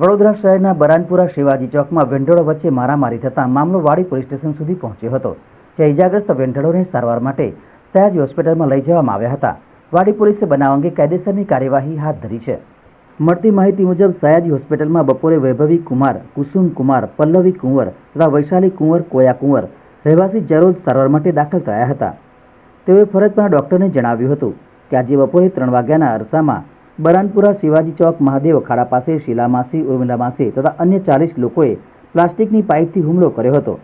વડોદરા શહેરના બરાનપુરા શિવાજી ચોકમાં વેન્ડરો વચ્ચે મારામારી થતાં મામલો વાડી પોલીસ સ્ટેશન સુધી પહોંચ્યો હતો, જ્યાં ઇજાગ્રસ્ત વેન્ડરોને સારવાર માટે સયાજી હોસ્પિટલમાં લઈ જવામાં આવ્યા હતા. વાડી પોલીસે બનાવ અંગે કાયદેસરની કાર્યવાહી હાથ ધરી છે. મળતી માહિતી મુજબ સયાજી હોસ્પિટલમાં બપોરે વૈભવી કુમાર, કુસુમ કુમાર, પલ્લવી કુંવર તથા વૈશાલી કુંવર, કોયા કુંવર રહેવાસી જરોદ સારવાર માટે દાખલ થયા હતા. તેઓએ ફરજ પરના ડોક્ટરને જણાવ્યું હતું કે આજે બપોરે 3 વાગ્યાના અરસામાં બરાનપુરા શિવાજી ચોક મહાદેવ અખાડા પાસે શીલા માસી, ઉર્મિલા માસી તથા અન્ય 40 લોકોએ પ્લાસ્ટિકની પાઇપથી હુમલો કર્યો હતો.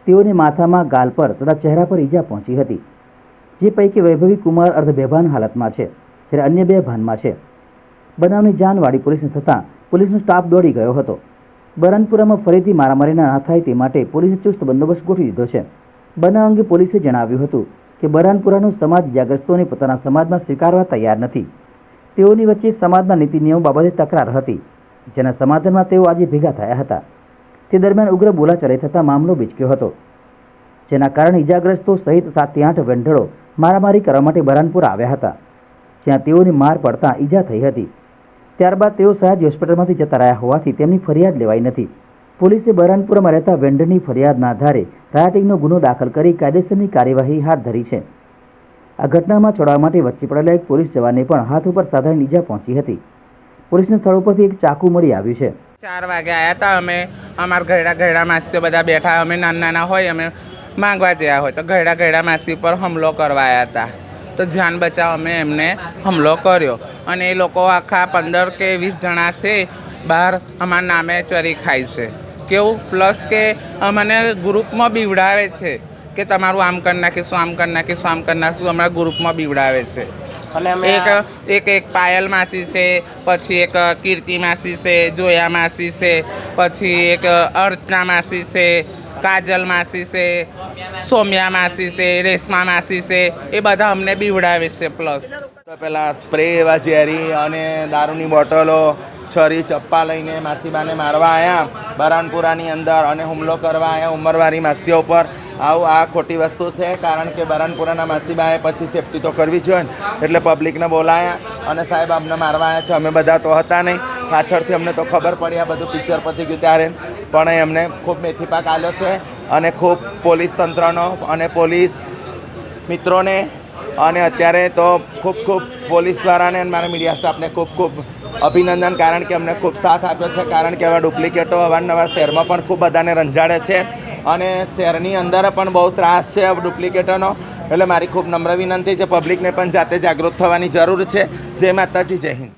તેઓને માથામાં, ગાલ પર તથા ચહેરા પર ઈજા પહોંચી હતી, જે પૈકી વૈભવી કુમાર અર્ધબેભાન હાલતમાં છે, જ્યારે અન્ય 2 ભાનમાં છે. બનાવની જાણ વાડી પોલીસને થતાં પોલીસનો સ્ટાફ દોડી ગયો હતો. બરાનપુરામાં ફરીથી મારામારી ના થાય તે માટે પોલીસે ચુસ્ત બંદોબસ્ત ગોઠવી દીધો છે. બનાવ અંગે પોલીસે જણાવ્યું હતું કે બરાનપુરાનો સમાજ ઇજાગ્રસ્તોને પોતાના સમાજમાં સ્વીકારવા તૈયાર નથી. તેઓની વચ્ચે સમાજના નીતિ નિયમો બાબતે તકરાર હતી, જેના સમાધાનમાં તેઓ આજે ભેગા થયા હતા. તે દરમિયાન ઉગ્ર બોલાચાલી થતાં મામલો બીચક્યો હતો, જેના કારણે ઇજાગ્રસ્તો સહિત 7 થી 8 વેન્ડરો મારામારી કરવા માટે બરાનપુરા આવ્યા હતા, જ્યાં તેઓને માર પડતા ઈજા થઈ હતી. ત્યારબાદ તેઓ સયાજી હોસ્પિટલમાંથી જતા રહ્યા હોવાથી તેમની ફરિયાદ લેવાઈ નથી. પોલીસે બરાનપુરામાં રહેતા વેન્ડરની ફરિયાદના આધારે રાયોટિંગનો ગુનો દાખલ કરી કાયદેસરની કાર્યવાહી હાથ ધરી છે. આ ઘટનામાં છોડવા માટે વચ્ચે પડેલા એક પોલીસ જવાનને પણ હાથ ઉપર સાધારણ ઈજા પહોંચી હતી. પોલીસને સ્થળ ઉપરથી એક ચાકુ મળી આવ્યું છે. 4 વાગે આવ્યા હતા. અમે અમારા ઘરડા માસી બધા બેઠા, અમે નાના હોય, અમે માંગવા ગયા હોય તો ઘરડા માસી ઉપર હુમલો કરવા આવ્યા હતા. તો જાન બચાવ અમે એમને હુમલો કર્યો અને એ લોકો આખા 15 કે 20 જણા છે બહાર અમારા નામે ચરી ખાય છે. કેવું પ્લસ કે અમને ગ્રુપમાં બીવડાવે છે કે તમારું આમ કરી નાખીશું, આમ કરી નાખીશું, આમ કરી નાખીશું. અમારા ગ્રુપમાં બીવડાવે છે. એક પાયલ માસી છે, પછી એક કીર્તિ માસી છે, જોયા માસી છે, પછી એક અર્ચના માસી છે, કાજલ માસી છે, સોમ્યા માસી છે, રેશમા માસી છે, એ બધા અમને બીવડાવે છે. પ્લસ તો પેલા સ્પ્રે એવા ઝેરી અને દારૂની બોટલો, છરી ચપ્પા લઈને માસીબાને મારવા આવ્યા બરાનપુરાની અંદર અને હુમલો કરવા આવ્યા ઉંમરવાળી માસીઓ ઉપર. આવું આ ખોટી વસ્તુ છે, કારણ કે બરાનપુરાના માસીબાએ પછી સેફટી તો કરવી જોઈએ ને, એટલે પબ્લિકને બોલાયા અને સાહેબ અમને મારવા આવ્યા છે. અમે બધા તો હતા નહીં, પાછળથી અમને તો ખબર પડી આ બધું પિક્ચર પતી ગયું ત્યારે, પણ એમને ખૂબ મેથી પાક આલ્યો છે. અને ખૂબ પોલીસ તંત્રનો અને પોલીસ મિત્રોને અને અત્યારે તો ખૂબ પોલીસવાળાને અને મારા મીડિયા સ્ટાફને ખૂબ અભિનંદન, કારણ કે અમને ખૂબ સાથ આપ્યો છે. કારણ કે આવા ડુપ્લિકેટો અવારનવાર શહેરમાં પણ ખૂબ બધાને રંજાડે છે અને શહેરની અંદર પણ બહુ ત્રાસ છે ડુપ્લિકેટોનો. એટલે મારી ખૂબ નમ્ર વિનંતી છે, પબ્લિકને પણ જાતે જાગૃત થવાની જરૂર છે. જય માતાજી, જય હિન્દ.